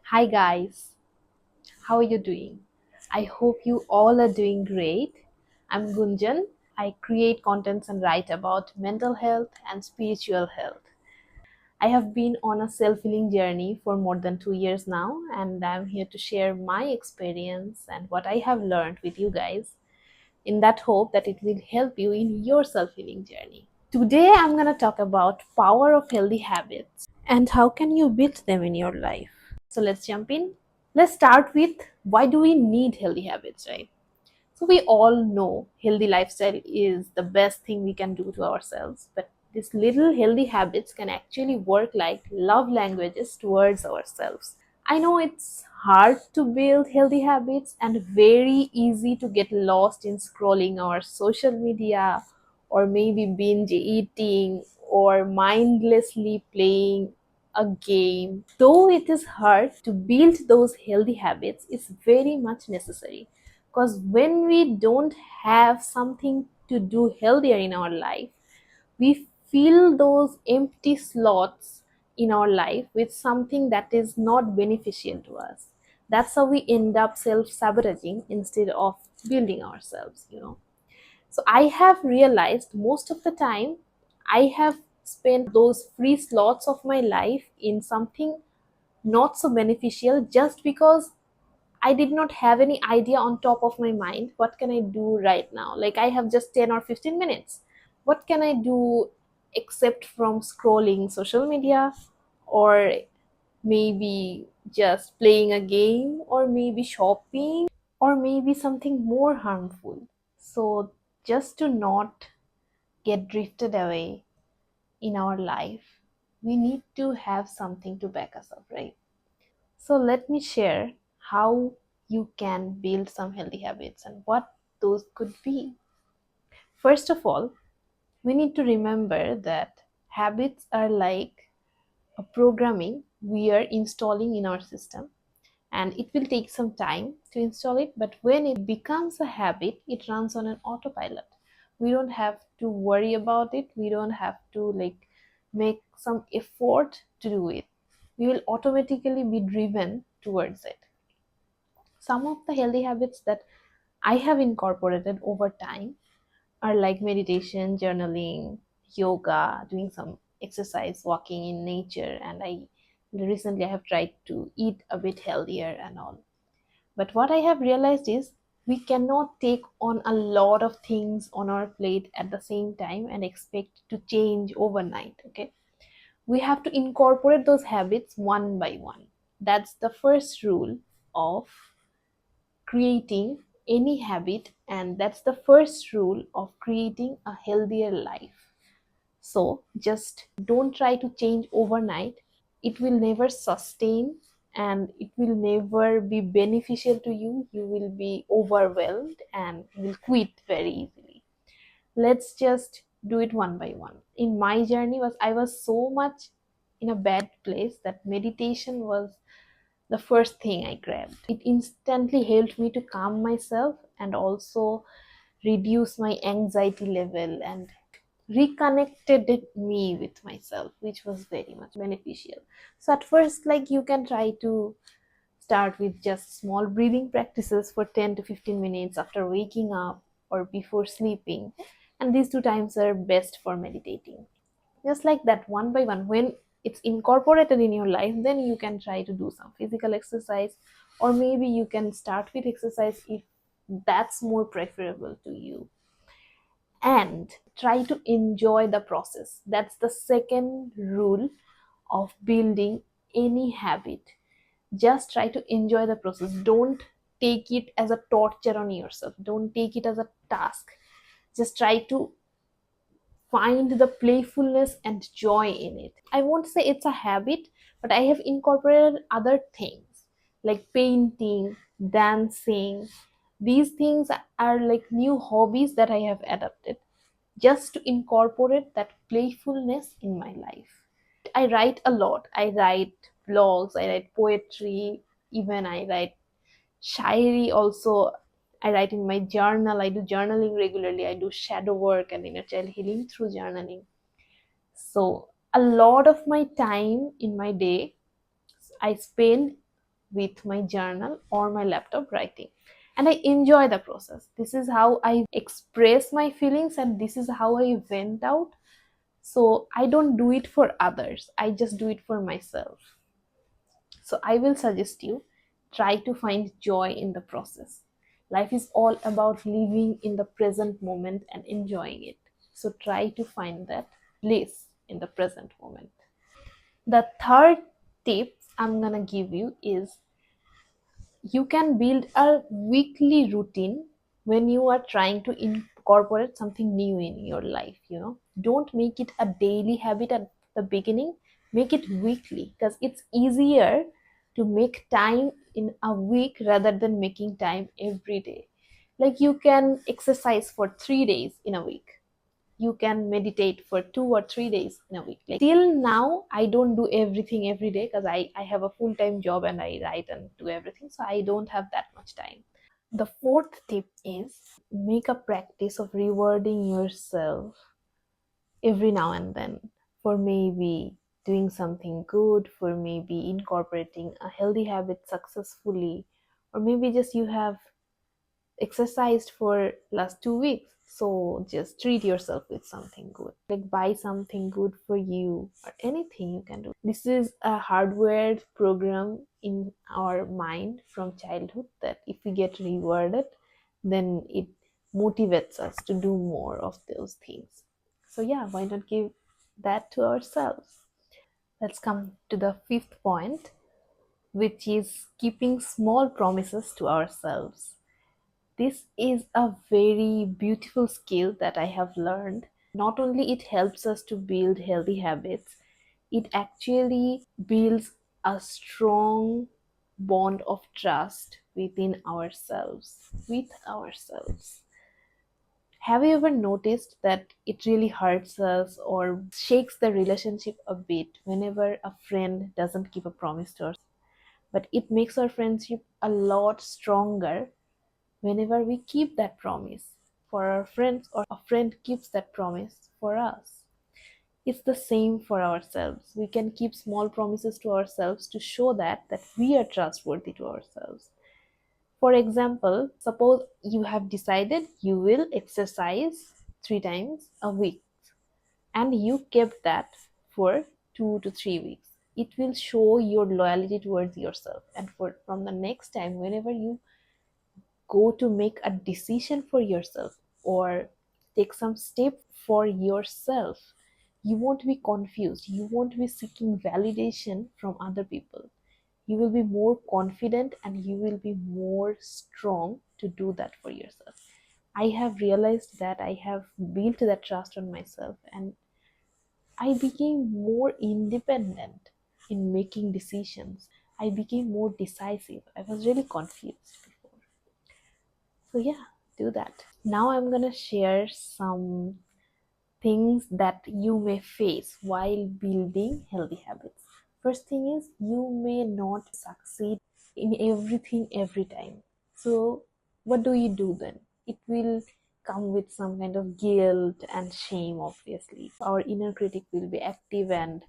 Hi guys, how are you doing? I hope you all are doing great. I'm Gunjan. I create contents and write about mental health and spiritual health. I have been on a self healing journey for more than 2 years now, and I'm here to share my experience and what I have learned with you guys in that hope that it will help you in your self healing journey. Today, I'm going to talk about power of healthy habits and how can you build them in your life. So let's jump in. Let's start with why do we need healthy habits, right? So we all know healthy lifestyle is the best thing we can do to ourselves, but these little healthy habits can actually work like love languages towards ourselves. I know it's hard to build healthy habits and very easy to get lost in scrolling our social media or maybe binge eating or mindlessly playing a game. Though it is hard to build those healthy habits, it's very much necessary because when we don't have something to do healthier in our life, we fill those empty slots in our life with something that is not beneficial to us. That's how we end up self sabotaging instead of building ourselves. So I have realized most of the time I have spent those free slots of my life in something not so beneficial just because I did not have any idea on top of my mind. What can I do right now? Like, I have just 10 or 15 minutes. What can I do except from scrolling social media or maybe just playing a game or maybe shopping or maybe something more harmful? So, just to not get drifted away in our life, we need to have something to back us up, right? So let me share how you can build some healthy habits and what those could be. First of all, we need to remember that habits are like a programming we are installing in our system, and it will take some time to install it, but when it becomes a habit, it runs on an autopilot. We don't have to worry about it. We don't have to make some effort to do it. We will automatically be driven towards it. Some of the healthy habits that I have incorporated over time are like meditation, journaling, yoga, doing some exercise, walking in nature, and I have tried to eat a bit healthier and all. But what I have realized is we cannot take on a lot of things on our plate at the same time and expect to change overnight, okay? We have to incorporate those habits one by one. That's the first rule of creating any habit, and that's the first rule of creating a healthier life. So just don't try to change overnight. It will never sustain and it will never be beneficial to you. You will be overwhelmed and will quit very easily. Let's just do it one by one. In my journey was I was so much in a bad place that meditation was the first thing I grabbed. It instantly helped me to calm myself and also reduce my anxiety level and reconnected me with myself, which was very much beneficial. So at first, like, you can try to start with just small breathing practices for 10 to 15 minutes after waking up or before sleeping, and these two times are best for meditating. Just like that, one by one, when it's incorporated in your life, then you can try to do some physical exercise, or maybe you can start with exercise if that's more preferable to you, and try to enjoy the process. That's the second rule of building any habit. Just try to enjoy the process. Don't take it as a torture on yourself. Don't take it as a task. Just try to find the playfulness and joy in it. I won't say it's a habit, but I have incorporated other things like painting, dancing. These things are like new hobbies that I have adopted just to incorporate that playfulness in my life. I write a lot. I write blogs, I write poetry, even I write shairi also. I write in my journal. I do journaling regularly. I do shadow work and inner child healing through journaling. So a lot of my time in my day I spend with my journal or my laptop writing. And I enjoy the process. This is how I express my feelings and this is how I vent out. So I don't do it for others, I just do it for myself. So I will suggest you try to find joy in the process. Life is all about living in the present moment and enjoying it. So try to find that bliss in the present moment. The third tip I'm gonna give you is you can build a weekly routine when you are trying to incorporate something new in your life. Don't make it a daily habit at the beginning, make it weekly, because it's easier to make time in a week rather than making time every day. Like you can exercise for 3 days in a week, you can meditate for 2 or 3 days in a week. Like till now I don't do everything every day because I have a full-time job and I write and do everything, so I don't have that much time. The fourth tip is make a practice of rewarding yourself every now and then for maybe doing something good, for maybe incorporating a healthy habit successfully, or maybe just you have exercised for last 2 weeks, so just treat yourself with something good, like buy something good for you or anything you can do. This is a hardwired program in our mind from childhood that if we get rewarded, then it motivates us to do more of those things. So yeah, why not give that to ourselves? Let's come to the fifth point, which is keeping small promises to ourselves. This is a very beautiful skill that I have learned. Not only it helps us to build healthy habits, it actually builds a strong bond of trust within ourselves, with ourselves. Have you ever noticed that it really hurts us or shakes the relationship a bit whenever a friend doesn't keep a promise to us? But it makes our friendship a lot stronger whenever we keep that promise for our friends or a friend keeps that promise for us. It's the same for ourselves. We can keep small promises to ourselves to show that we are trustworthy to ourselves. For example, suppose you have decided you will exercise 3 times a week and you kept that for 2 to 3 weeks. It will show your loyalty towards yourself, and from the next time whenever you go to make a decision for yourself or take some step for yourself, you won't be confused, you won't be seeking validation from other people. You will be more confident and you will be more strong to do that for yourself. I have realized that I have built that trust on myself and I became more independent in making decisions. I became more decisive. I was really confused before. So yeah, do that. Now I'm gonna share some things that you may face while building healthy habits. First thing is you may not succeed in everything every time. So what do you do then? It will come with some kind of guilt and shame, obviously. Our inner critic will be active and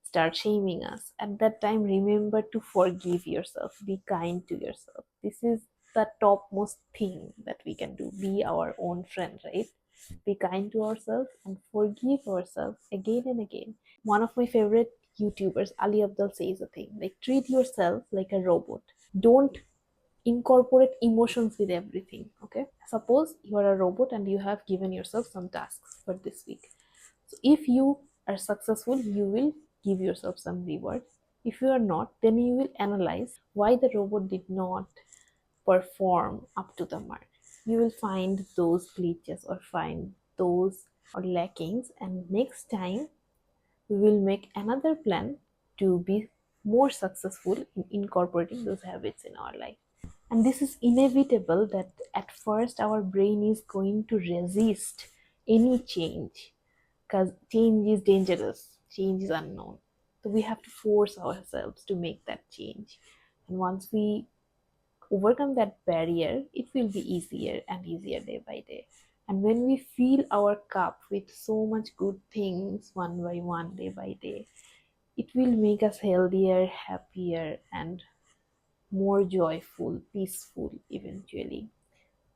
start shaming us. At that time, remember to forgive yourself, be kind to yourself. This is the topmost thing that we can do. Be our own friend, right? Be kind to ourselves and forgive ourselves again and again. One of my favorite YouTubers, Ali Abdul, says a thing like treat yourself like a robot. Don't incorporate emotions with everything. Okay, suppose you are a robot and you have given yourself some tasks for this week. So if you are successful, you will give yourself some reward. If you are not, then you will analyze why the robot did not perform up to the mark. You will find those glitches or find those or lackings, and next time we will make another plan to be more successful in incorporating those habits in our life. And this is inevitable that at first our brain is going to resist any change because change is dangerous, change is unknown. So we have to force ourselves to make that change. And once we overcome that barrier, it will be easier and easier day by day. And when we fill our cup with so much good things one by one, day by day, it will make us healthier, happier, and more joyful, peaceful eventually.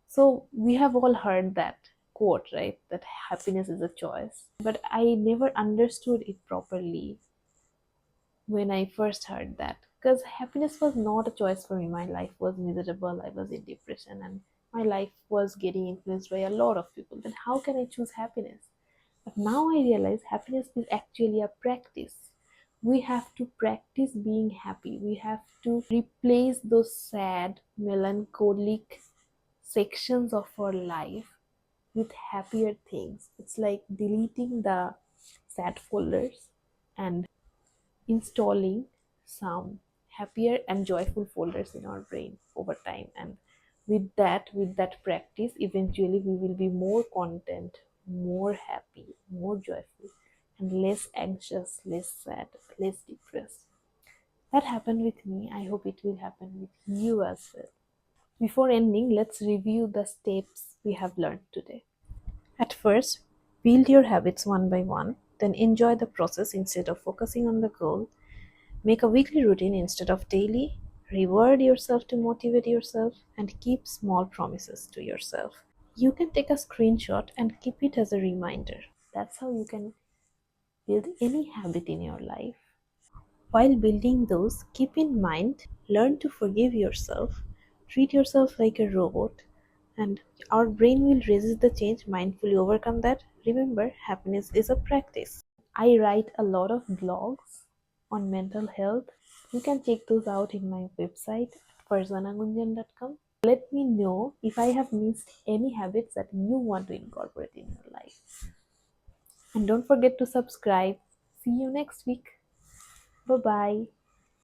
So we have all heard that quote, right? That happiness is a choice. But I never understood it properly when I first heard that. Because happiness was not a choice for me. My life was miserable. I was in depression and my life was getting influenced by a lot of people. Then how can I choose happiness? But now I realize happiness is actually a practice. We have to practice being happy. We have to replace those sad, melancholic sections of our life with happier things. It's like deleting the sad folders and installing some happier and joyful folders in our brain over time. And with that practice, eventually we will be more content, more happy, more joyful, and less anxious, less sad, less depressed. That happened with me. I hope it will happen with you as well. Before ending, let's review the steps we have learned today. At first, build your habits one by one, then enjoy the process instead of focusing on the goal. Make a weekly routine instead of daily. Reward yourself to motivate yourself and keep small promises to yourself. You can take a screenshot and keep it as a reminder. That's how you can build any habit in your life. While building those, keep in mind, learn to forgive yourself, treat yourself like a robot, and our brain will resist the change, mindfully overcome that. Remember, happiness is a practice. I write a lot of blogs on mental health. You can check those out in my website, farzanagunjan.com. Let me know if I have missed any habits that you want to incorporate in your life. And don't forget to subscribe. See you next week. Bye bye.